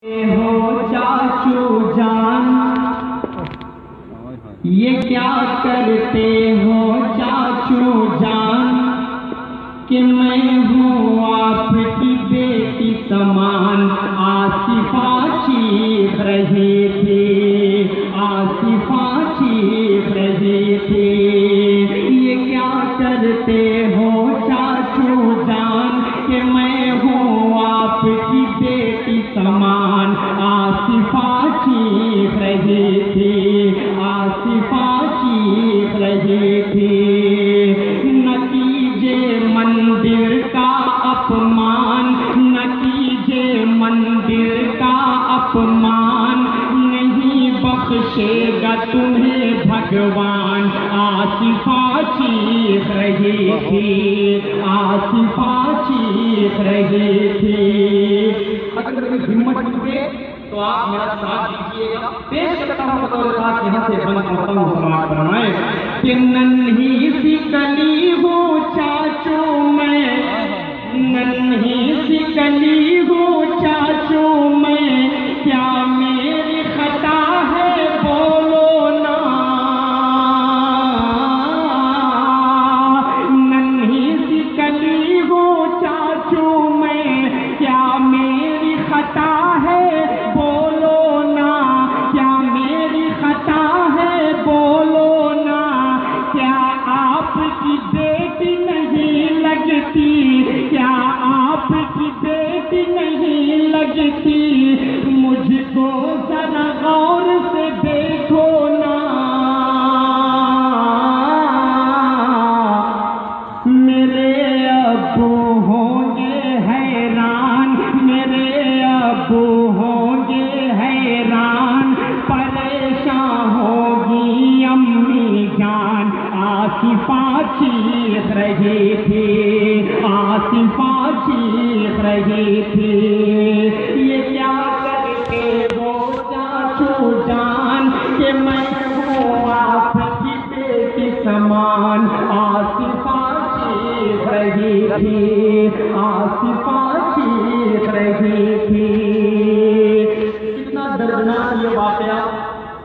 ہو چاچو جان یہ کیا کرتے ہو چاچو جان کہ میں ہوں آپ کی بیٹی سمان آصفہ چیخ رہی تھی آصفہ چیخ رہی تھی یہ کیا کرتے ہو چاچو جان کہ میں ہوں آپ کی بیٹی سمان آصفہ چیخ رہی تھی آصفہ چیخ رہی تھی نتیجے مندر کا اپمان نتیجے مندر کا اپمان نہیں بخشے گا تمہیں بھگوان آصفہ چیخ رہی تھی آصفہ چیخ رہی تھی۔ اگر میری ہمت ٹوٹے تو آپ میرا ساتھ دیجیے گا۔ پیش کرتا ہوں بطور خاص یہاں سے بند کرتا ہوں سماعت فرمائے کہ ننھی سی کلی ہوں چاچو میں ننھی سی کلی ہوں چاچو میں کیا میری خطا ہے بولو نا ننھی سی کلی ہوں چاچو میں کیا میری خطا ہے بولو نا کیا میری خطا ہے بولو نا کیا آپ کی بیٹی نہیں لگتی کیا آپ کی بیٹی نہیں لگتی مجھ کو ذرا غور سے دیکھو نا میرے ابو ہوں گے حیران میرے ابو ہوں گے حیران پریشان ہوگی امی جان آصفہ چیخ رہی تھی آصفہ چیخ رہی تھی یہ کیا کرتے ہو چاچو جان کہ میں ہوں آپ کی بیٹی سمان آصفہ چیخ رہی تھی آصفہ چیخ رہی تھی۔ کتنا دردناک یہ واقعہ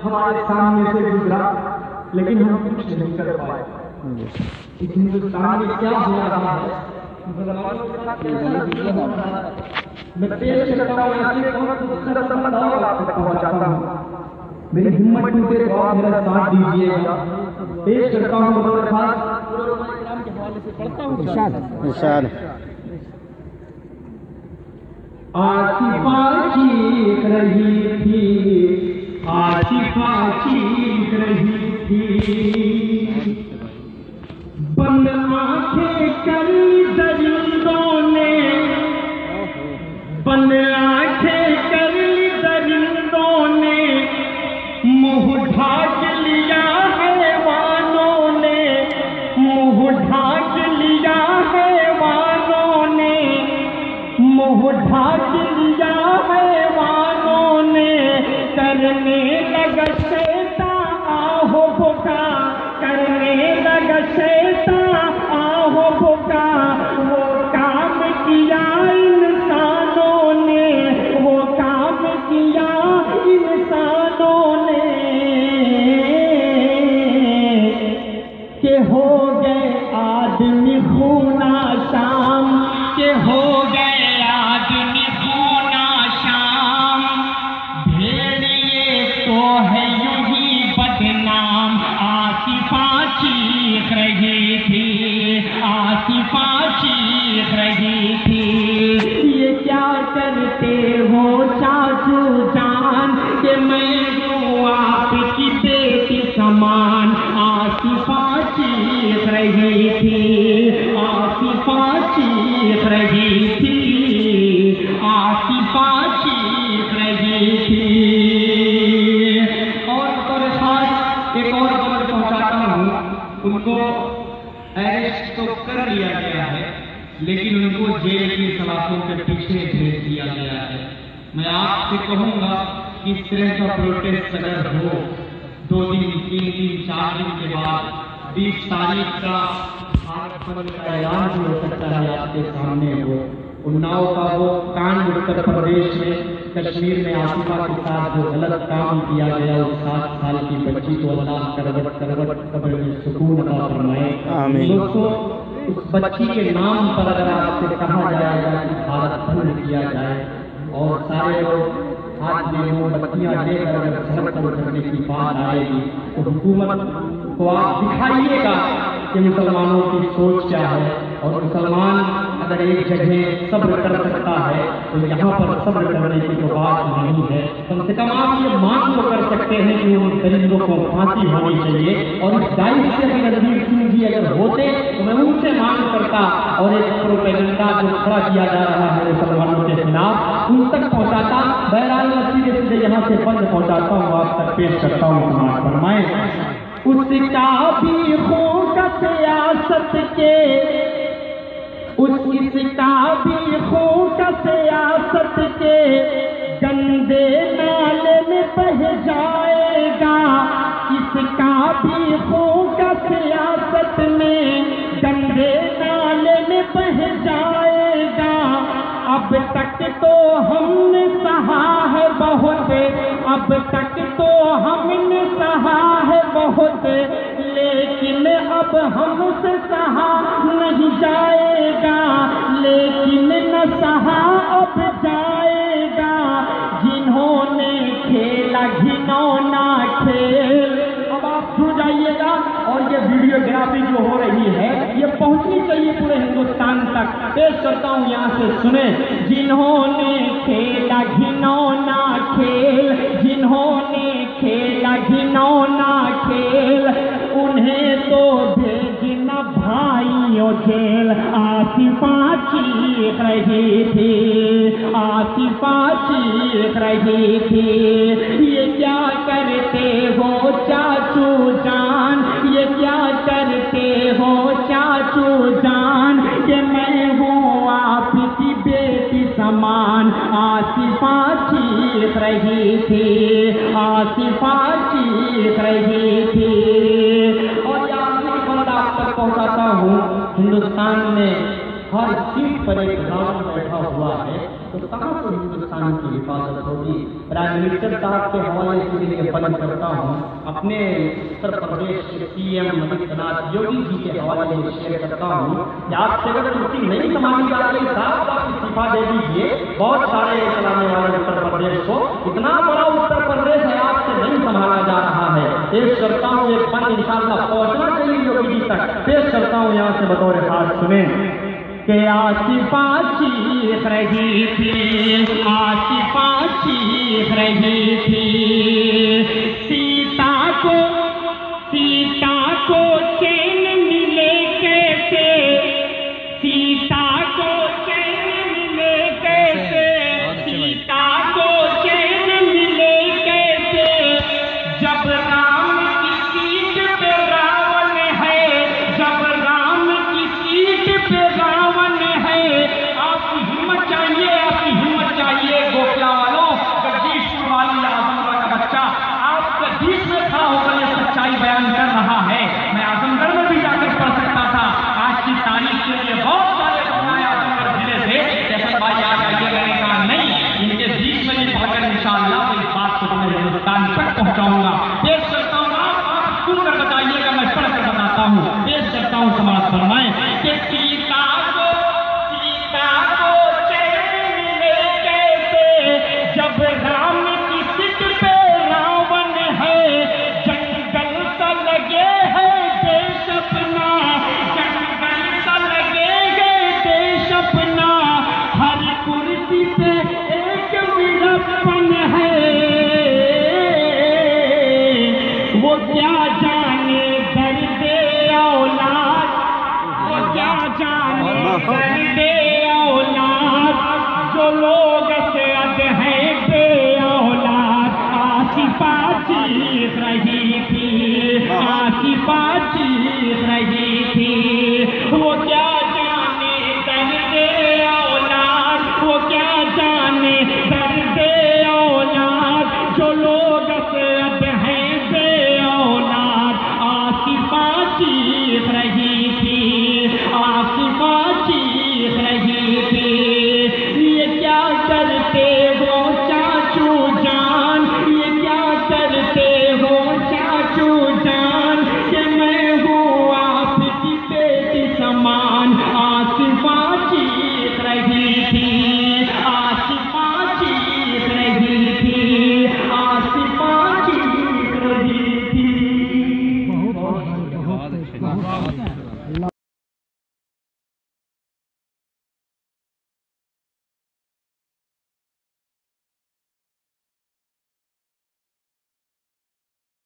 ہمارے سامنے سے گزرا لیکن ہم کچھ نہیں کر پائے۔ ہندوستان میں کیا ہو رہا ہے میں پیش کرتا ہوں آپ تک پہنچاتا ہوں میری ہمت ٹوٹے تو آپ میرا ساتھ دیجیے گا۔ پیش کرتا ہوں بطور خاص ارشاد آصفہ چیخ رہی تھی آصفہ چیخ رہی تھی بند آنکھیں کر درندوں نے بند آنکھیں کر درندوں نے منہ ڈھانک لیا حیوانوں نے منہ ڈھانک لیا حیوانوں نے منہ ڈھانک لیا حیوانوں نے کرنے لگا شیطان آہو بکا کرنے لگا شیطان آہو بکا وہ کام کیا انسانوں نے وہ کام کیا انسانوں نے کہ ہو گئے آدمی خونا شام کہ ہو گئے آدمی خونا شام بھیڑیے تو ہے یوں ہی بدنام آصفہ چیخ رہی تھی آصفہ چیخ رہی تھی یہ کیا کرتے ہو چاچو جان کہ میں ہوں آپ کی بیٹی سمان آصفہ چیخ رہی تھی آصفہ چیخ رہی تھی آصفہ چیخ رہی تھی۔ اور بطور خاص ایک اور خبر پہنچاتا ہوں ان کو اریسٹ تو کر لیا گیا ہے لیکن ان کو جیل کی سلاخوں کے پیچھے بھیج دیا گیا ہے۔ میں آپ سے کہوں گا کہ اس طرح کا پروٹیسٹ اگر ہو 2 دن 3 دن 4 دن کے بعد 20 تاریخ کا بھارت بند کا اعلان بھی ہو سکتا ہے آپ کے سامنے ہو उन्नाव का वो कांड उत्तर प्रदेश में कश्मीर में आसिफा के साथ जो गलत काम किया गया, उस 7 साल की बच्ची को अल्लाह करवट करवट कब्र में सुकून अता फरमाए। आमीन। दोस्तों, उस बच्ची के नाम पर अगर आपसे कहा जाएगा कि भारत बंद किया जाए और सारे लोग हाथ में मोमबत्तियां लेकर अगर सड़क पर उतरने की बात आएगी, तो हुकूमत को आप दिखाइएगा कि मुसलमानों की सोच क्या है। और मुसलमान अगर एक जगह सब्र कर सकता है तो यहाँ पर सब्र करने की तो बात नहीं है। कम से कम आप ये मांग तो कर सकते हैं कि उन दरिंदों को फांसी होनी चाहिए। और इस दायित्व से अगर रणवीर सिंह जी अगर होते तो मैं उनसे मांग करता और एक प्रोपेगेंडा जो खड़ा किया जा रहा है मुसलमानों के खिलाफ, उन तक पहुँचाता। बहरहाल सीधे सीधे यहाँ से बंद पहुँचाता हूँ, आप तक पेश करता हूँ, समाज फरमाए। उसका भी होगा सियासत के, इसका भी होगा सियासत के, गंदे नाले में बह जाएगा। इसका भी होगा सियासत में, गंदे नाले में बह जाएगा। अब तक तो हमने सहा है बहुत, अब तक तो हमने सहा है बहुत, लेकिन अब हमसे सहा नहीं जाएगा, लेकिन न सहा अब जाएगा। जिन्होंने खेला घिनौना खेल, अब आप सुन जाइएगा। और ये वीडियोग्राफी जो हो रही है ये पहुंचनी चाहिए पूरे हिंदुस्तान तक। पेश करता हूं, यहाँ से सुने। जिन्होंने खेला घिनौना खेल, जिन्होंने खेला घिनौना खेल, उन्हें तो भेजना भाइयों जेल। आसिफा चीख रही थी, आसिफा चीख रही थी, ये क्या करते हो चाचू जान, ये क्या करते हो चाचू जान, कि मैं हूँ आपकी बेटी समान। आसिफा चीख रही थी, आसिफा चीख रही थी। और आप तक पहुंचाता हूँ, हिंदुस्तान में हर सीट पर एक रावण बैठा हुआ है, तो कहाँ से हिंदुस्तान की हिफाजत होगी। प्राइम मिनिस्टर साहब के हवाले से लिए बंद करता हूँ, अपने उत्तर प्रदेश के सीएम आदित्यनाथ योगी जी के हवाले से शेयर करता हूँ कि आपसे अगर कुर्सी नहीं संभाली जा रही साहब, आप इस्तीफा दे दीजिए। बहुत सारे चलाने वाले उत्तर प्रदेश को, इतना बड़ा उत्तर प्रदेश है, आपसे नहीं संभाला जा रहा है। पेश करता हूँ एक बंद इंशाअल्लाह पहुंचना चाहिए योगी जी तक। पेश करता हूँ यहाँ से बतौर खास सुने कि आसिफा चीख रही थी, आसिफा चीख रही थी। सीता को चैन मिले कैसे, सीता को चैन मिले कैसे, सीता को चैन मिले कैसे, जब राम की सीट पे रावण है, जब राम की सीट पे रावण है। आपकी हिम्मत चाहिए, आपकी हिम्मत चाहिए गोखला वालों, जगदीशपुर वाली आजमगढ़ का बच्चा आपके बीच में खड़ा होकर ये सच्चाई बयान कर रहा है। मैं आजमगढ़ में भी जाकर पढ़ सकता था। आज की तारीख के लिए बहुत सारे लोग आए आजमगढ़ जिले से, जैसे भाई आ जाइए, मैंने कहा नहीं, इनके बीच में भी पढ़कर इंशाअल्लाह इस बात को मैं हिंदुस्तान तक पहुंचाऊंगा। पेश करता हूँ, आप सुनकर बताइएगा, मैं पढ़कर बताता हूँ। पेश करता हूँ, समाज फरमाए कि सीता को चैन मिले कैसे, जब राम की सीट पे रावण है। जंगल सा लगे है देश अपना, जंगल सा लगे है देश अपना, हर कुर्सी पे एक वीरपन है। वो क्या जाने दर्द औलाद, تھی